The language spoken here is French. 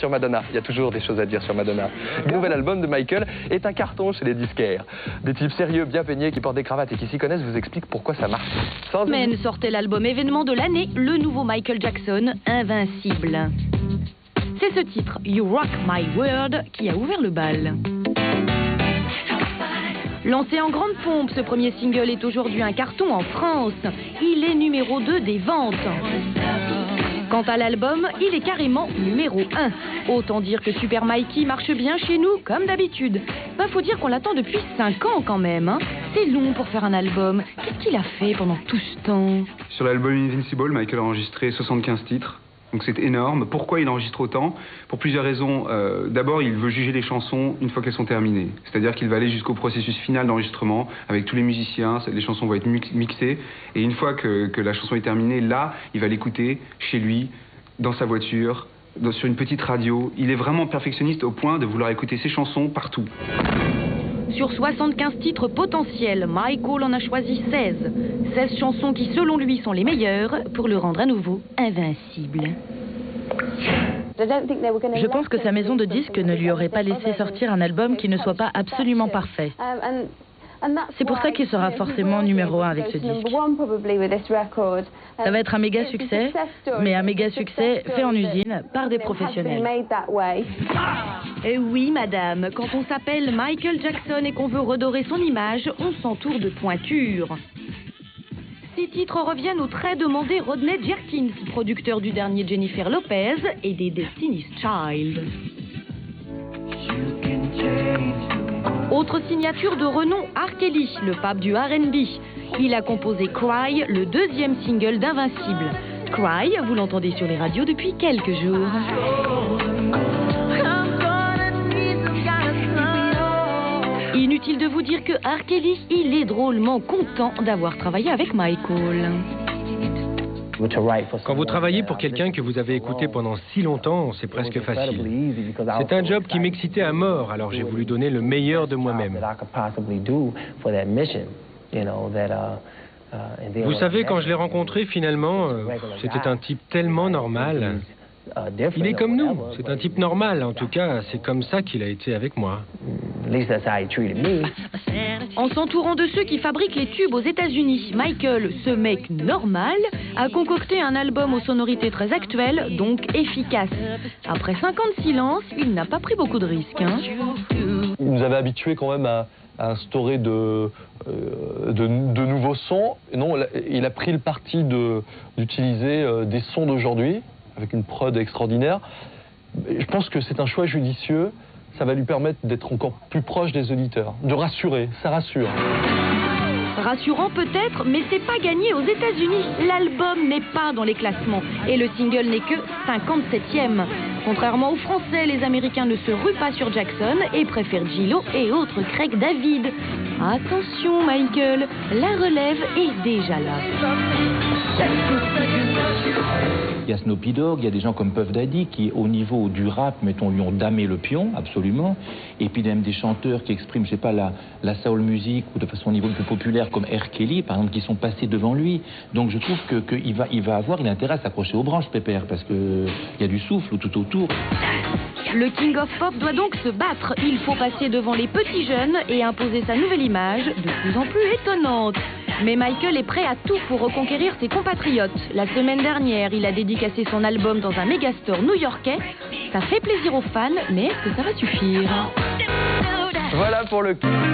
sur Madonna. Il y a toujours des choses à dire sur Madonna. Le nouvel album de Michael est un carton chez les disquaires. Des types sérieux, bien peignés, qui portent des cravates et qui s'y connaissent vous expliquent pourquoi ça marche. Men sortait l'album événement de l'année, le nouveau Michael Jackson, Invincible. C'est ce titre, You Rock My World, qui a ouvert le bal. Lancé en grande pompe, ce premier single est aujourd'hui un carton en France. Il est numéro 2 des ventes. Quant à l'album, il est carrément numéro 1. Autant dire que Super Mikey marche bien chez nous, comme d'habitude. Faut dire qu'on l'attend depuis 5 ans quand même. Hein. C'est long pour faire un album. Qu'est-ce qu'il a fait pendant tout ce temps? Sur l'album Invincible, Michael a enregistré 75 titres. Donc c'est énorme. Pourquoi il enregistre autant? Pour plusieurs raisons. D'abord, il veut juger les chansons une fois qu'elles sont terminées. C'est-à-dire qu'il va aller jusqu'au processus final d'enregistrement avec tous les musiciens. Les chansons vont être mixées. Et une fois que la chanson est terminée, là, il va l'écouter chez lui, dans sa voiture, sur une petite radio. Il est vraiment perfectionniste au point de vouloir écouter ses chansons partout. Sur 75 titres potentiels, Michael en a choisi 16. 16 chansons qui, selon lui, sont les meilleures pour le rendre à nouveau invincible. Je pense que sa maison de disques ne lui aurait pas laissé sortir un album qui ne soit pas absolument parfait. C'est pour ça qu'il sera forcément numéro 1 avec ce disque. Ça va être un méga succès, mais un méga succès fait en usine par des professionnels. Et oui, madame, quand on s'appelle Michael Jackson et qu'on veut redorer son image, on s'entoure de pointures. 6 titres reviennent au très demandé Rodney Jerkins, producteur du dernier Jennifer Lopez et des Destiny's Child. Autre signature de renom, R. Kelly, le pape du R&B. Il a composé Cry, le deuxième single d'Invincible. Cry, vous l'entendez sur les radios depuis quelques jours. Inutile de vous dire que R. Kelly, il est drôlement content d'avoir travaillé avec Michael. Quand vous travaillez pour quelqu'un que vous avez écouté pendant si longtemps, c'est presque facile. C'est un job qui m'excitait à mort, alors j'ai voulu donner le meilleur de moi-même. Vous savez, quand je l'ai rencontré, finalement, c'était un type tellement normal. Il est comme nous, c'est un type normal, en tout cas, c'est comme ça qu'il a été avec moi. En s'entourant de ceux qui fabriquent les tubes aux États-Unis, Michael, ce mec normal, a concocté un album aux sonorités très actuelles, donc efficaces. Après 5 ans de silence, il n'a pas pris beaucoup de risques. Hein. Il nous avait habitués quand même à instaurer de nouveaux sons. Non, il a pris le parti d'utiliser des sons d'aujourd'hui, avec une prod extraordinaire. Je pense que c'est un choix judicieux. Ça va lui permettre d'être encore plus proche des auditeurs, de rassurer, ça rassure. Rassurant peut-être, mais c'est pas gagné aux États-Unis. L'album n'est pas dans les classements et le single n'est que 57e. Contrairement aux Français, les Américains ne se ruent pas sur Jackson et préfèrent J-Lo et autres Craig David. Attention Michael, la relève est déjà là. Il y a Snoopy Dogg, il y a des gens comme Puff Daddy qui, au niveau du rap, mettons, lui ont damé le pion, absolument. Et puis même des chanteurs qui expriment, je sais pas, la soul music ou de façon au niveau plus populaire comme R. Kelly, par exemple, qui sont passés devant lui. Donc je trouve qu'il va avoir intérêt à s'accrocher aux branches, Pépère, parce qu'il y a du souffle tout autour. Le King of Pop doit donc se battre. Il faut passer devant les petits jeunes et imposer sa nouvelle image, de plus en plus étonnante. Mais Michael est prêt à tout pour reconquérir ses compatriotes. La semaine dernière, il a dédicacé son album dans un mégastore new-yorkais. Ça fait plaisir aux fans, mais est-ce que ça va suffire? Voilà pour le